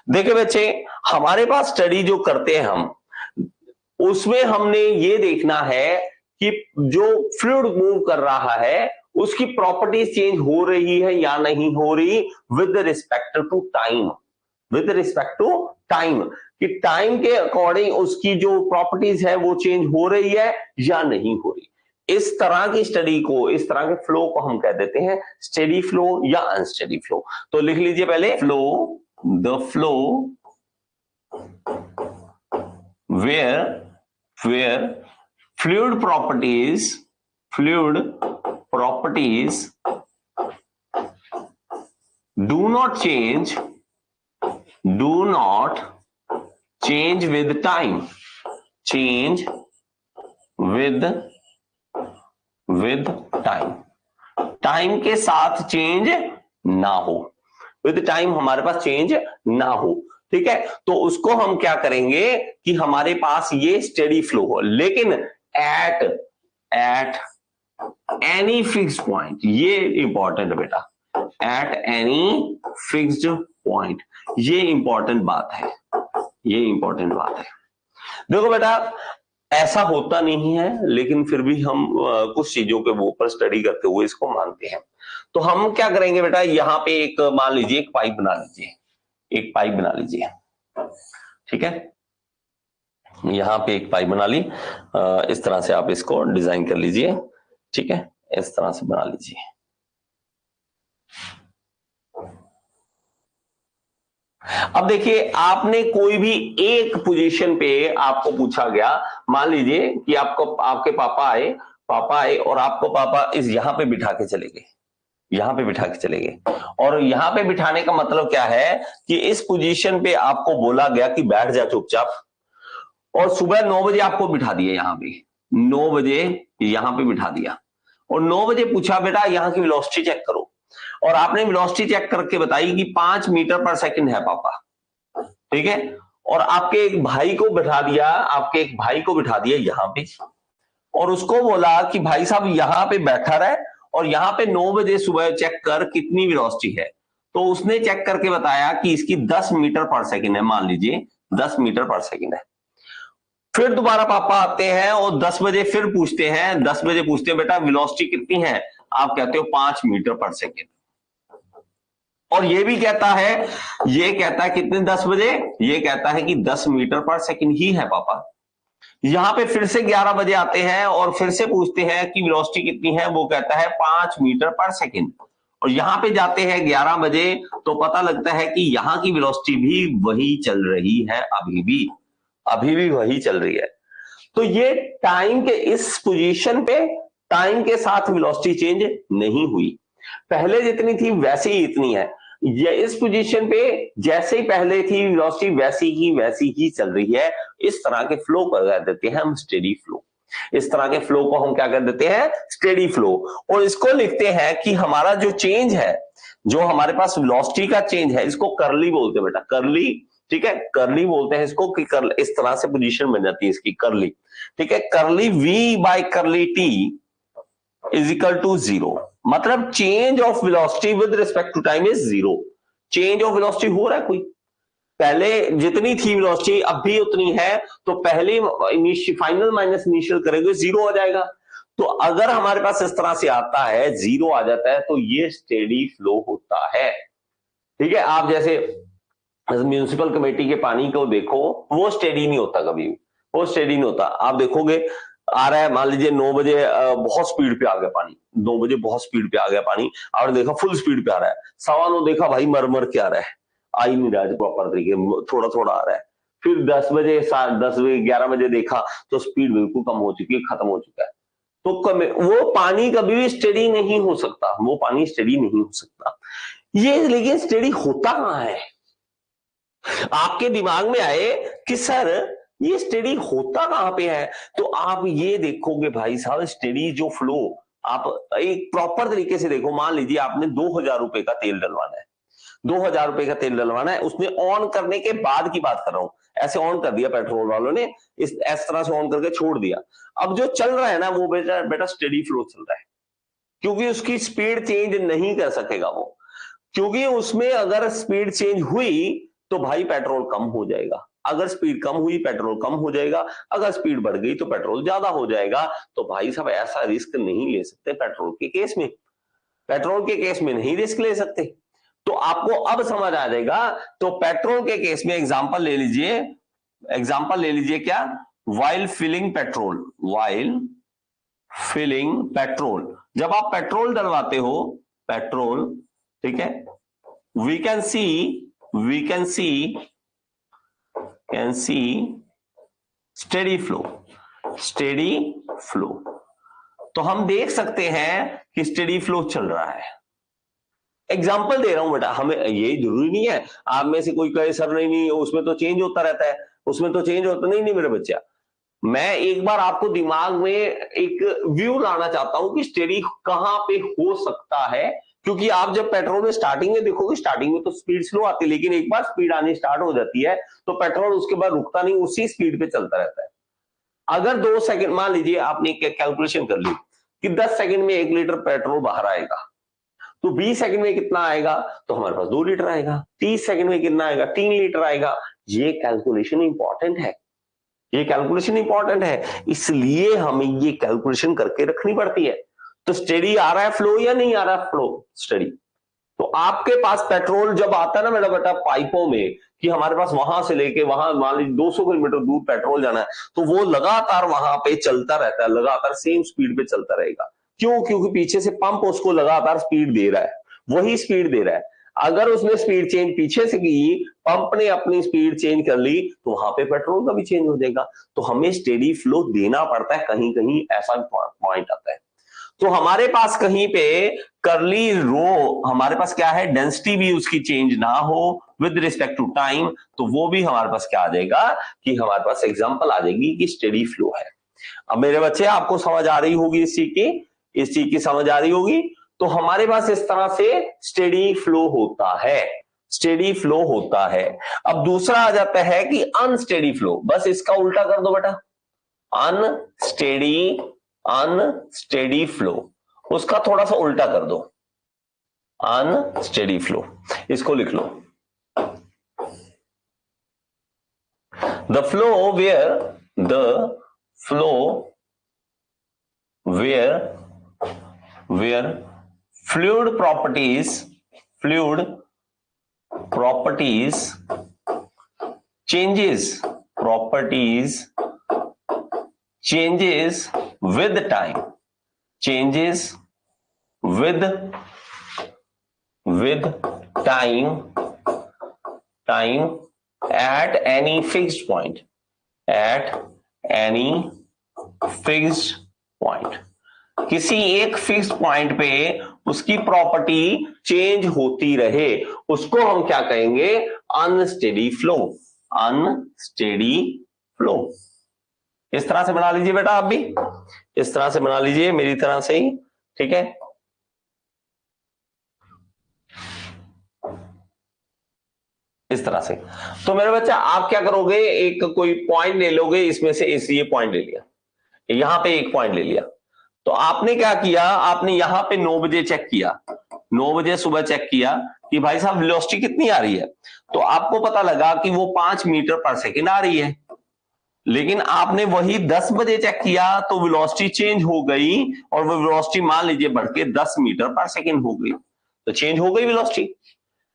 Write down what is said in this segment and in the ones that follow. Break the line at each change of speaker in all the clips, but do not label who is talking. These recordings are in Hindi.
देखिए बच्चे, हमारे पास स्टडी जो करते हैं हम, उसमें हमने ये देखना है कि जो फ्लूइड मूव कर रहा है उसकी प्रॉपर्टीज चेंज हो रही है या नहीं हो रही with respect to time. With respect to time, कि टाइम के अकॉर्डिंग उसकी जो प्रॉपर्टीज है वो चेंज हो रही है या नहीं हो रही। इस तरह की स्टडी को, इस तरह के फ्लो को हम कह देते हैं स्टेडी फ्लो या अनस्टेडी फ्लो। तो लिख लीजिए पहले, flow, the flow where fluid properties do not change with time, change with time के साथ चेंज ना हो, विद टाइम हमारे पास चेंज ना हो। ठीक है, तो उसको हम क्या करेंगे कि हमारे पास ये स्टेडी फ्लो हो, लेकिन एट एनी फिक्स्ड पॉइंट, ये इंपॉर्टेंट है बेटा, एट एनी फिक्स्ड पॉइंट, ये इंपॉर्टेंट बात है, ये इंपॉर्टेंट बात है। देखो बेटा, ऐसा होता नहीं है, लेकिन फिर भी हम कुछ चीजों के ऊपर स्टडी करते हुए इसको मानते हैं। तो हम क्या करेंगे बेटा, यहां पे एक मान लीजिए एक पाइप बना लीजिए, एक पाइप बना लीजिए, ठीक है, यहां पे एक पाइप बना ली, इस तरह से आप इसको डिजाइन कर लीजिए, ठीक है, इस तरह से बना लीजिए। अब देखिए, आपने कोई भी एक पोजीशन पे आपको पूछा गया, मान लीजिए कि आपको आपके पापा आए और आपको पापा इस यहां पे बिठा के चले गए, यहां पे बिठा के चले गए, और यहां पे बिठाने का मतलब क्या है कि इस पोजीशन पे आपको बोला गया कि बैठ जा चुपचाप, और सुबह 9 बजे आपको बिठा दिया, यहां पे 9 बजे यहां पे बिठा दिया, और 9 बजे पूछा बेटा यहां की वेलोसिटी चेक करो, और आपने वेलोसिटी चेक करके बताई कि 5 मीटर पर सेकंड है पापा, ठीक है, और आपके एक भाई को बिठा दिया, आपके एक भाई को बिठा दिया यहां पे, और उसको बोला कि भाई साहब यहां पे बैठा रहे और यहां पे 9 बजे सुबह चेक कर कितनी वेलोसिटी है। तो उसने चेक करके बताया कि इसकी 10 मीटर पर सेकंड है, मान लीजिए 10 मीटर पर सेकंड है। फिर दोबारा पापा आते हैं और 10 बजे फिर पूछते हैं, 10 बजे पूछते हैं बेटा वेलोसिटी कितनी है, आप कहते हो 5 मीटर पर सेकंड, और ये भी कहता है, ये कहता है कितने 10 बजे, ये कहता है कि 10 मीटर पर सेकंड ही है पापा। यहां पे फिर से 11 बजे आते हैं और फिर से पूछते हैं कि वेलोसिटी कितनी है, वो कहता है 5 मीटर पर सेकंड, और यहां पे जाते हैं 11 बजे, तो पता लगता है कि यहां की वेलोसिटी भी वही चल रही है, अभी भी वही चल रही है। तो ये टाइम के इस पोजीशन पे टाइम के साथ वेलोसिटी चेंज नहीं हुई, पहले जितनी थी वैसे ही इतनी है, ये इस पोजीशन पे जैसे ही पहले थी वेलोसिटी वैसी ही चल रही है। इस तरह के फ्लो को कह देते हैं हम स्टेडी फ्लो, इस तरह के फ्लो को हम क्या कर देते हैं, स्टेडी फ्लो। और इसको लिखते हैं कि हमारा जो चेंज है, जो हमारे पास वेलोसिटी का चेंज है, इसको कर्ली बोलते हैं बेटा, कर्ली, ठीक है, कर्ली बोलते हैं इसको, कि कर्ल इस तरह से पोजीशन बन जाती है इसकी, कर्ली, ठीक है, curly v by curly t is equal to 0, मतलब change of velocity with respect to time is 0। Change of velocity हो रहा है कोई, पहले जितनी थी वेलोसिटी अब भी उतनी है, तो पहले फाइनल माइनस इनिशियल करेंगे 0 हो जाएगा। तो अगर हमारे पास इस तरह से आता है 0 आ जाता है, तो ये स्टेडी फ्लो होता है। ठीक है, आप जैसे म्यूनिसिपल कमेटी के पानी को देखो, वो स्टेडी नहीं होता, कभी वो स्टेडी नहीं होता। आप देखोगे आ रहा है, मान लीजिए 9 बजे बहुत स्पीड पे आ गया पानी, 9 बजे बहुत स्पीड पे आ गया पानी, और देखा फुल स्पीड पे आ रहा है, 9:15 देखा भाई मर के आ रहा है, आ ही नहीं रहा है प्रॉपर तरीके, थोड़ा थोड़ा आ रहा है। फिर 10 बजे 10 बजे 11 बजे देखा तो स्पीड बिल्कुल कम हो चुकी है, खत्म हो चुका है। तो वो पानी कभी भी स्टेडी नहीं हो सकता, वो पानी स्टेडी नहीं हो सकता। ये लेकिन स्टेडी होता कहां है, आपके दिमाग में आए कि सर ये स्टेडी होता कहां पे है, तो आप ये देखोगे भाई साहब, स्टेडी जो फ्लो आप एक प्रॉपर तरीके से देखो। मान लीजिए आपने 2000 रुपए का तेल डलवाना है, 2000 रुपए का तेल डलवाना है, उसने ऑन करने के बाद की बात कर रहा हूं, ऐसे ऑन कर दिया पेट्रोल वालों ने, इस तरह से ऑन करके छोड़ दिया। अब जो चल रहा है ना वो बेटा बेटा स्टेडी फ्लो चल रहा है, क्योंकि उसकी स्पीड चेंज नहीं कर सकेगा वो, क्योंकि उसमें अगर स्पीड चेंज हुई तो भाई पेट्रोल कम हो जाएगा। अगर स्पीड कम हुई पेट्रोल कम हो जाएगा, अगर स्पीड बढ़ गई तो पेट्रोल ज्यादा हो जाएगा। तो भाई साहब ऐसा रिस्क नहीं ले सकते पेट्रोल के केस में, पेट्रोल के केस में नहीं रिस्क ले सकते। तो आपको अब समझ आ जाएगा। तो पेट्रोल के केस में एग्जांपल ले लीजिए, एग्जांपल ले लीजिए क्या, while filling petrol, while filling petrol, जब आप पेट्रोल डलवाते हो, पेट्रोल, ठीक है, we can see steady flow, steady flow. तो हम देख सकते हैं कि स्टेडी फ्लो चल रहा है। एग्जाम्पल दे रहा हूं बेटा, हमें ये जरूरी नहीं है आप में से कोई कहे सर नहीं उसमें तो चेंज होता रहता है, उसमें तो चेंज होता नहीं मेरे बच्चा। मैं एक बार आपको दिमाग में एक व्यू लाना चाहता हूं कि स्टेडी कहां पे हो सकता है, क्योंकि आप जब पेट्रोल में स्टार्टिंग में देखोगे, स्टार्टिंग में तो स्पीड स्लो आती है, लेकिन एक बार स्पीड आनी स्टार्ट हो जाती है तो पेट्रोल उसके बाद रुकता नहीं, उसी स्पीड पे चलता रहता है। अगर 2 सेकंड, मान लीजिए आपने कैलकुलेशन कर ली कि 10 सेकंड में 1 लीटर पेट्रोल बाहर आएगा, तो 20 सेकंड में कितना आएगा, तो हमारे पास 2 लीटर आएगा। 30 सेकंड में कितना आएगा, 3 लीटर आएगा। ये कैलकुलेशन इंपॉर्टेंट है, ये कैलकुलेशन इंपॉर्टेंट है, इसलिए हमें ये कैलकुलेशन करके रखनी पड़ती है। तो स्टेडी आ रहा है फ्लो या नहीं आ रहा है फ्लो, स्टेडी। तो आपके पास पेट्रोल जब आता है ना मेरा बेटा पाइपों में, कि हमारे पास वहां से लेके वहां मान लीजिए 200 किलोमीटर दूर पेट्रोल जाना है, तो वो लगातार वहां पे चलता रहता है, लगातार सेम स्पीड पे चलता रहेगा। क्यों? क्योंकि पीछे से पंप उसको लगातार स्पीड दे रहा है, वही स्पीड दे रहा है। अगर उसने स्पीड चेंज पीछे से की, पंप ने अपनी स्पीड चेंज कर ली, तो वहां पे पेट्रोल का भी चेंज हो जाएगा। तो हमें स्टेडी फ्लो देना पड़ता है, कहीं कहीं ऐसा पॉइंट आता है। तो हमारे पास कहीं पे करली रो, हमारे पास क्या है, डेंसिटी भी उसकी चेंज ना हो विद रिस्पेक्ट टू टाइम, तो वो भी हमारे पास क्या आ जाएगा कि हमारे पास एग्जांपल आ जाएगी कि स्टेडी फ्लो है। अब मेरे बच्चे आपको समझ आ रही होगी इस चीज की समझ आ रही होगी। तो हमारे पास इस तरह से स्टेडी फ्लो होता है, स्टेडी फ्लो होता है। अब दूसरा आ जाता है कि अनस्टेडी फ्लो, बस इसका उल्टा कर दो बेटा, अनस्टेडी फ्लो, उसका थोड़ा सा उल्टा कर दो, अनस्टेडी फ्लो, इसको लिख लो, the flow where fluid properties changes with time, at any fixed point, किसी एक फिक्स पॉइंट पे उसकी प्रॉपर्टी चेंज होती रहे, उसको हम क्या कहेंगे, अनस्टेडी फ्लो, अनस्टेडी फ्लो। इस तरह से बना लीजिए बेटा, आप भी इस तरह से बना लीजिए मेरी तरह से ही, ठीक है। इस तरह से। तो मेरे बच्चा आप क्या करोगे, एक कोई पॉइंट ले लोगे, इसमें से ये पॉइंट ले लिया, यहां पे एक पॉइंट ले लिया, तो आपने क्या किया, आपने यहां पे 9 बजे चेक किया, 9 बजे सुबह चेक किया कि भाई साहब वेलोसिटी कितनी आ रही है, तो आपको पता लगा कि वो 5 मीटर पर सेकंड आ रही है। लेकिन आपने वही 10 बजे चेक किया तो वेलोसिटी चेंज हो गई, और वो वेलोसिटी मान लीजिए बढ़ के 10 मीटर पर सेकंड हो गई। तो चेंज हो गई वेलोसिटी,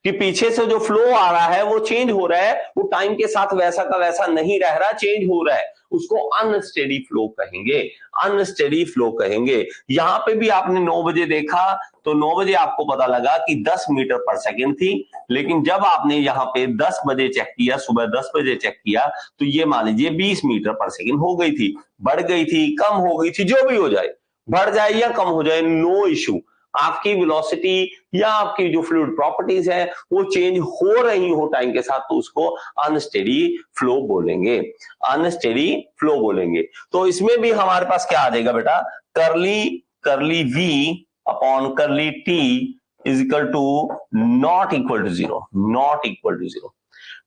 कि पीछे से जो फ्लो आ रहा है वो चेंज हो रहा है, वो टाइम के साथ वैसा का वैसा नहीं रह रहा, चेंज हो रहा है, उसको अनस्टेडी फ्लो कहेंगे, अनस्टेडी फ्लो कहेंगे। यहां पे भी आपने 9 बजे देखा तो 9 बजे आपको पता लगा कि 10 मीटर पर सेकंड थी, लेकिन जब आपने यहां पे 10 बजे चेक किया, सुबह 10 बजे चेक किया, तो ये मान लीजिए 20 मीटर पर सेकंड हो गई थी, बढ़ गई थी, कम हो गई थी, जो भी हो जाए, बढ़ जाए या कम हो जाए, नो इश्यू। आपकी वेलोसिटी या आपकी जो फ्लूइड प्रॉपर्टीज है वो चेंज हो रही हो टाइम के साथ, तो उसको अनस्टेडी फ्लो बोलेंगे, अनस्टेडी फ्लो बोलेंगे। तो इसमें भी हमारे पास क्या आ जाएगा बेटा, curly v upon curly t is equal to not equal to zero, not equal to zero,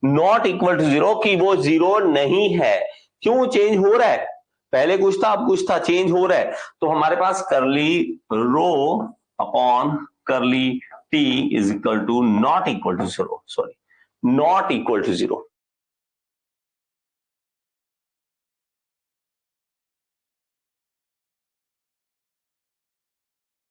not equal to zero, कि वो जीरो नहीं है। क्यों चेंज हो रहा है, पहले कुछ था अब कुछ था, चेंज हो रहा है। तो हमारे पास curly rho upon curly T is equal to not equal to zero, sorry not equal to 0।